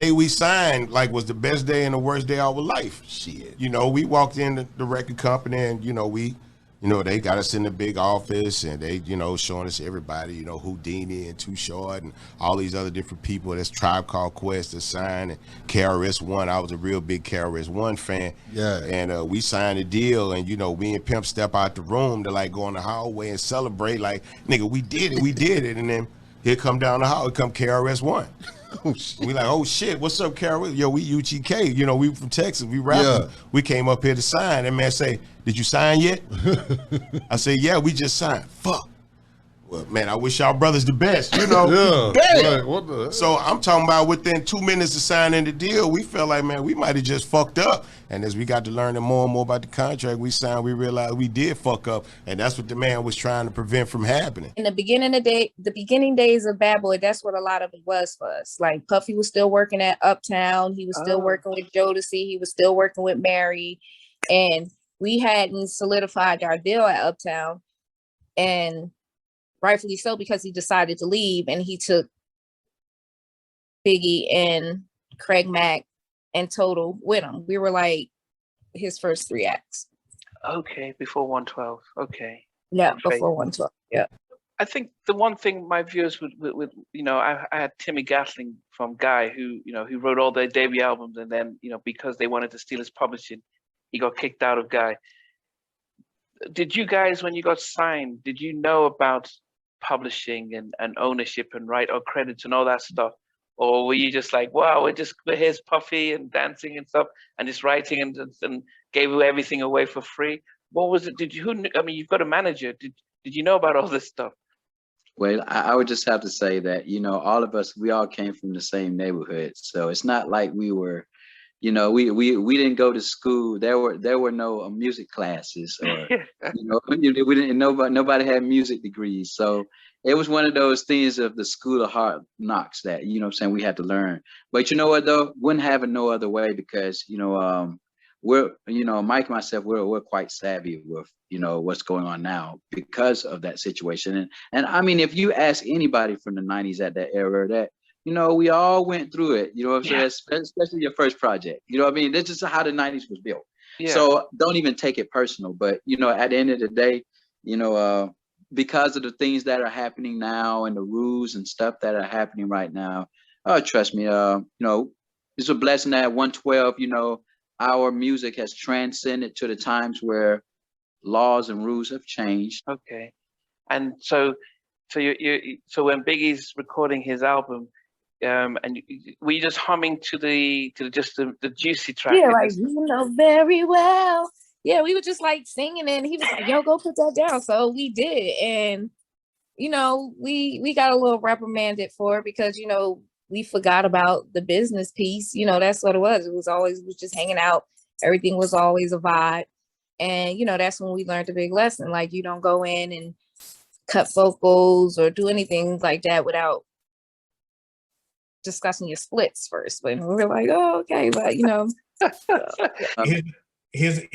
Day we signed like was the best day and the worst day of our life. Shit. We walked in the record company and they got us in the big office and they, showing us everybody, Houdini and Too Short and all these other different people. That's Tribe Called Quest that signed and KRS-One. I was a real big KRS-One fan. Yeah. And we signed a deal and, me and Pimp step out the room to like go in the hallway and celebrate like, nigga, we did it. And then here come down the hall, here come KRS-One. Oh, shit. We like, oh shit, what's up, Carol? Yo, we UGK, we from Texas, we rapping. Yeah. We came up here to sign. And man say, did you sign yet? I say, yeah, we just signed. Fuck. Well, man, I wish y'all brothers the best, Yeah. Damn. Like, what the hell? So I'm talking about within 2 minutes of signing the deal, we felt like, man, we might have just fucked up. And as we got to learning more and more about the contract we signed, we realized we did fuck up. And that's what the man was trying to prevent from happening. In the beginning days of Bad Boy, that's what a lot of it was for us. Like Puffy was still working at Uptown. He was still working with Jodeci. He was still working with Mary. And we hadn't solidified our deal at Uptown. And rightfully so, because he decided to leave and he took Biggie and Craig Mack and Total with him. We were like his first 3 acts. Okay, before 112. Okay. Yeah, before 112. Yeah. I think the one thing my viewers would I had Timmy Gatling from Guy who wrote all their debut albums, and then, because they wanted to steal his publishing, he got kicked out of Guy. Did you guys, when you got signed, did you know about publishing and ownership and right or credits and all that stuff? Or were you just like, wow, we're here's Puffy and dancing and stuff and just writing and gave everything away for free? What was it? You've got a manager. Did you know about all this stuff? Well, I would just have to say that, all of us, we all came from the same neighborhood. So it's not like we were, we didn't go to school. There were no music classes, or we didn't. Nobody had music degrees. So it was one of those things of the school of hard knocks that we had to learn. But you know what though, wouldn't have it no other way, because we're Mike and myself, we're quite savvy with what's going on now because of that situation. And I mean, if you ask anybody from the 90s at that era, that we all went through it, especially your first project. I mean, that's just how the 90s was built. Yeah. So don't even take it personal. But, at the end of the day, because of the things that are happening now and the rules and stuff that are happening right now, trust me, it's a blessing that 112, our music has transcended to the times where laws and rules have changed. Okay. And so when Biggie's recording his album, and were you just humming to the juicy track? Yeah, like very well. Yeah, we were just like singing, and he was like, "Yo, go put that down." So we did, and we got a little reprimanded for it because we forgot about the business piece. That's what it was. It was just hanging out. Everything was always a vibe, and that's when we learned the big lesson. Like, you don't go in and cut vocals or do anything like that without discussing your splits first. But we were like, oh, okay, but here's a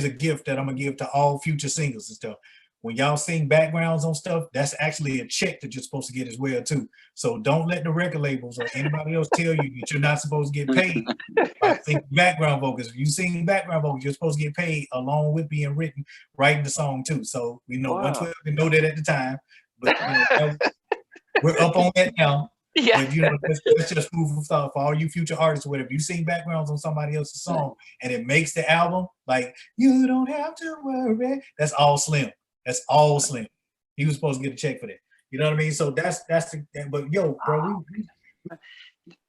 gift that I'm gonna give to all future singers and stuff. When y'all sing backgrounds on stuff, that's actually a check that you're supposed to get as well too. So don't let the record labels or anybody else tell you that you're not supposed to get paid by singing background vocals. If you sing background vocals, you're supposed to get paid along with being writing the song too. So we know 112 didn't know that at the time, but we're up on that now. Yeah. But let's just move with thought for all you future artists. Whatever, if you sing backgrounds on somebody else's song and it makes the album, like, you don't have to worry, that's all Slim. That's all Slim. He was supposed to get a check for that. You know what I mean? So that's but yo, bro,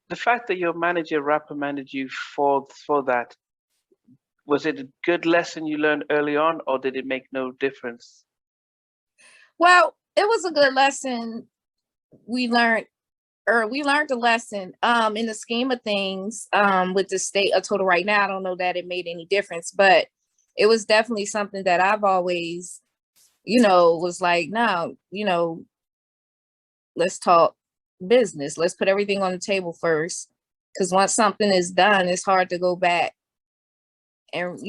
the fact that your manager reprimanded you for that, was it a good lesson you learned early on, or did it make no difference? Well, it was a good lesson. We learned the lesson. In the scheme of things, with the state of Total right now, I don't know that it made any difference, but it was definitely something that I've always, was like, no, let's talk business. Let's put everything on the table first. Because once something is done, it's hard to go back and,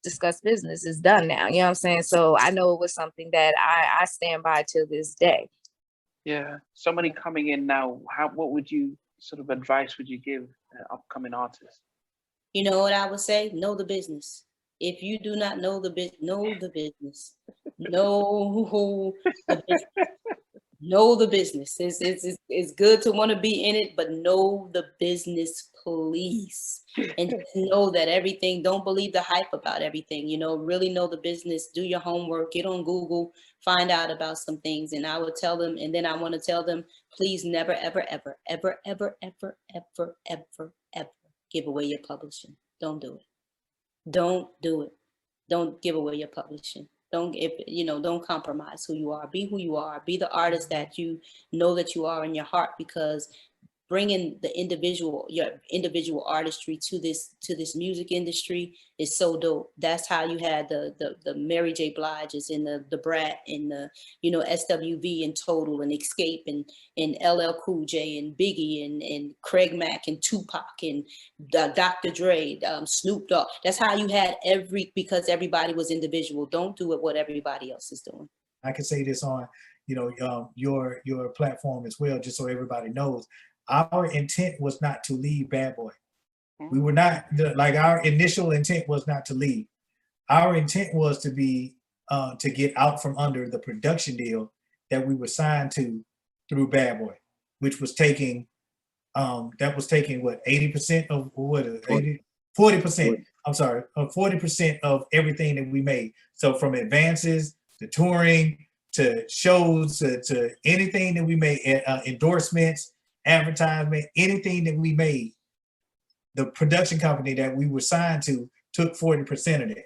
discuss business. Is done now. You know what I'm saying? So I know it was something that I stand by to this day. Yeah. Somebody coming in now, what would you sort of advice would you give upcoming artists? You know what I would say? Know the business. If you do not know the business, know the business. Know the business. Know the business. It's good to want to be in it, but know the business, please. And just know that everything, don't believe the hype about everything, you know, really know the business, do your homework, get on Google, find out about some things. And I would tell them, and then I want to tell them, please never, ever, ever, ever, ever, ever, ever, ever, ever give away your publishing. Don't do it. Don't do it. Don't give away your publishing. Don't compromise who you are. Be who you are. Be the artist that you know that you are in your heart, because bringing your individual artistry to this music industry is so dope. That's how you had the Mary J. Blige's and the Brat and the, you know, SWV and Total and Escape and LL Cool J and Biggie and Craig Mack and Tupac and Dr. Dre, Snoop Dogg. That's how you had because everybody was individual. Don't do it what everybody else is doing. I can say this on, you know, your platform as well, just so everybody knows. Our intent was not to leave Bad Boy. We were not, our initial intent was not to leave. Our intent was to be, to get out from under the production deal that we were signed to through Bad Boy, which was taking, what, 80% of what, 40%, I'm sorry, 40% of everything that we made. So from advances to touring, to shows, to anything that we made, endorsements, advertisement, anything that we made, the production company that we were signed to took 40% of that.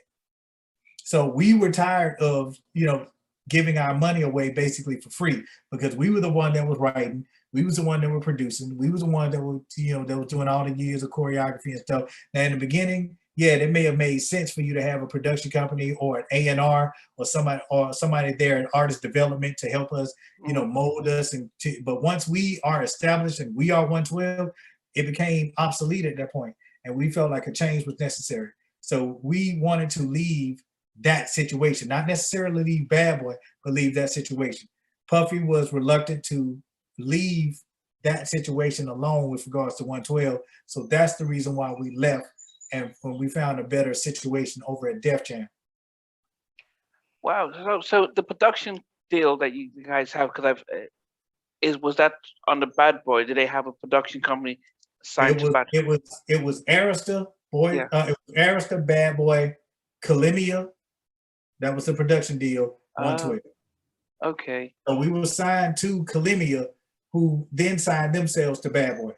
So we were tired of, you know, giving our money away basically for free, because we were the one that was writing, we was the one that were producing, we was the one that was, you know, that was doing all the years of choreography and stuff. Now in the beginning, yeah, it may have made sense for you to have a production company or an A&R or somebody there in artist development to help us, you know, mold us. But once we are established and we are 112, it became obsolete at that point, and we felt like a change was necessary. So we wanted to leave that situation, not necessarily leave Bad Boy, but leave that situation. Puffy was reluctant to leave that situation alone with regards to 112. So that's the reason why we left. And when we found a better situation over at Def Jam. Wow. So the production deal that you guys have, because was that on the Bad Boy? Did they have a production company signed to Bad Boy? It was Arista, Yeah. it was Arista, Bad Boy, Kalimia. That was the production deal. 112. Okay. So we were signed to Kalimia, who then signed themselves to Bad Boy,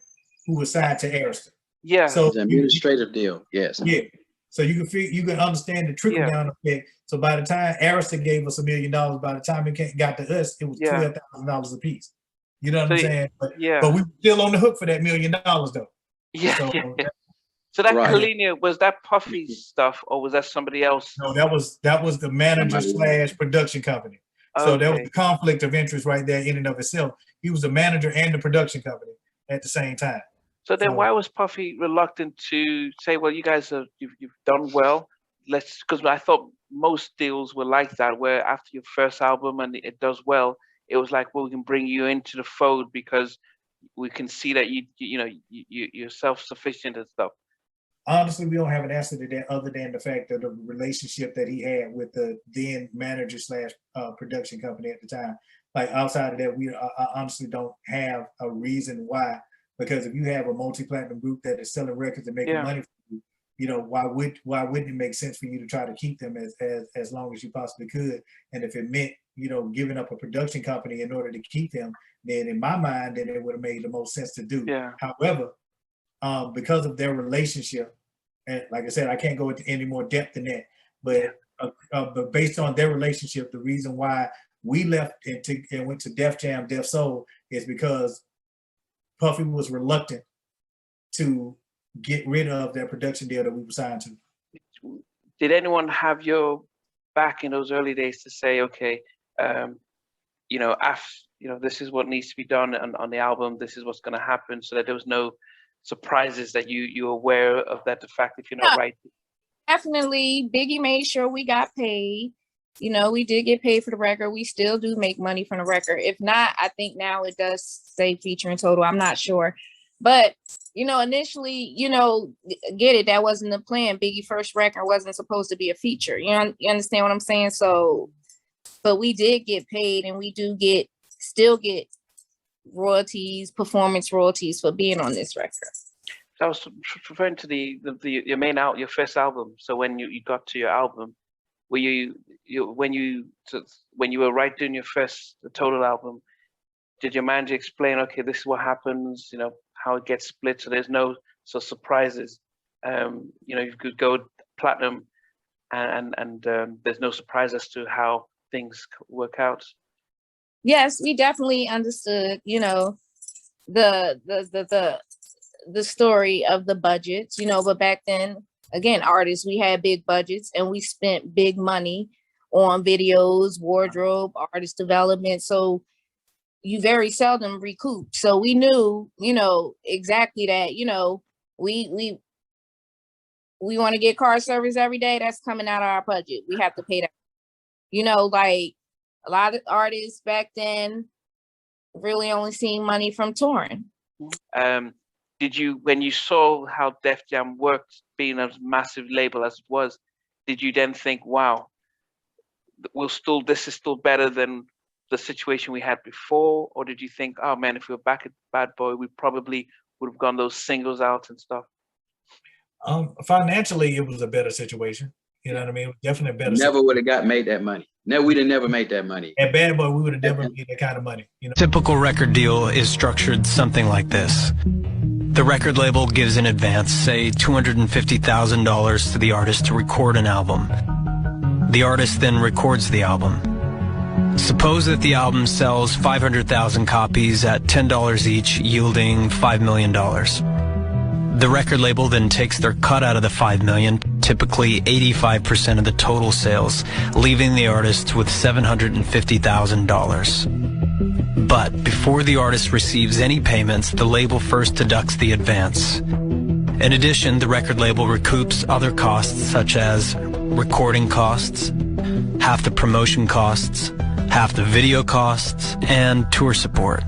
who was signed to Arista. Yeah. So it's an administrative deal. Yes. Yeah. So you can understand the trickle down effect. So by the time Arista gave us $1 million, by the time it got to us, it was $12,000 a piece. You know what I'm saying? But we were still on the hook for that $1 million though. Yeah. So, so that Kalina, was that Puffy's stuff, or was that somebody else? No, that was the manager / production company. So there was the conflict of interest right there in and of itself. He was the manager and the production company at the same time. So then why was Puffy reluctant to say, well, you guys you've done well, because I thought most deals were like that, where after your first album and it does well, it was like, well, we can bring you into the fold because we can see that you're self-sufficient and stuff. Honestly, we don't have an answer to that other than the fact that the relationship that he had with the then manager / production company at the time. Like outside of that, I honestly don't have a reason why. Because if you have a multi-platinum group that is selling records and making money for you, you know, why wouldn't it make sense for you to try to keep them as long as you possibly could? And if it meant, you know, giving up a production company in order to keep them, then in my mind, then it would have made the most sense to do. Yeah. However, because of their relationship, and like I said, I can't go into any more depth than that, but based on their relationship, the reason why we left and went to Def Jam, Def Soul is because Puffy was reluctant to get rid of that production deal that we were signed to. Did anyone have your back in those early days to say, okay, this is what needs to be done on the album, this is what's going to happen, so that there was no surprises that you're aware of, that the fact if you're not right? Definitely. Biggie made sure we got paid. You know, we did get paid for the record. We still do make money from the record. If not, I think now it does say featuring Total. I'm not sure. But, you know, initially, you know, get it, that wasn't the plan. Biggie's first record wasn't supposed to be a feature. You understand what I'm saying? So, but we did get paid, and we do still get royalties, performance royalties for being on this record. I was referring to your first album. So when you got to your album, were when you were doing your first total album, did your manager explain, okay, this is what happens, you know, how it gets split, so there's no surprises, you know, you could go platinum and there's no surprise as to how things work out? Yes, we definitely understood, you know, the story of the budgets, you know, but back then, again, artists, we had big budgets and we spent big money on videos, wardrobe, artist development. So you very seldom recoup. So we knew, you know, exactly that, you know, we want to get car service every day. That's coming out of our budget. We have to pay that. You know, like a lot of artists back then really only seeing money from touring. Did you, when you saw how Def Jam worked, being a massive label as it was, did you then think, wow, this is still better than the situation we had before? Or did you think, oh man, if we were back at Bad Boy, we probably would have gone those singles out and stuff? Financially, it was a better situation. You know what I mean? It was definitely a better. Never would have made that money. No, we'd have never made that money. At Bad Boy, we would have never made that kind of money. You know? Typical record deal is structured something like this. The record label gives in advance, say $250,000 to the artist to record an album. The artist then records the album. Suppose that the album sells 500,000 copies at $10 each, yielding $5 million. The record label then takes their cut out of the $5 million, typically 85% of the total sales, leaving the artist with $750,000. But before the artist receives any payments, the label first deducts the advance. In addition, the record label recoups other costs such as recording costs, half the promotion costs, half the video costs, and tour support.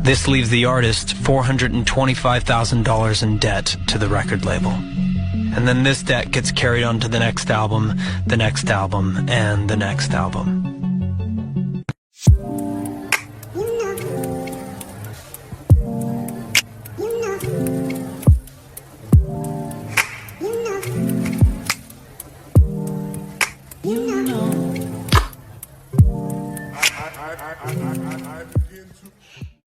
This leaves the artist $425,000 in debt to the record label. And then this debt gets carried on to the next album, and the next album.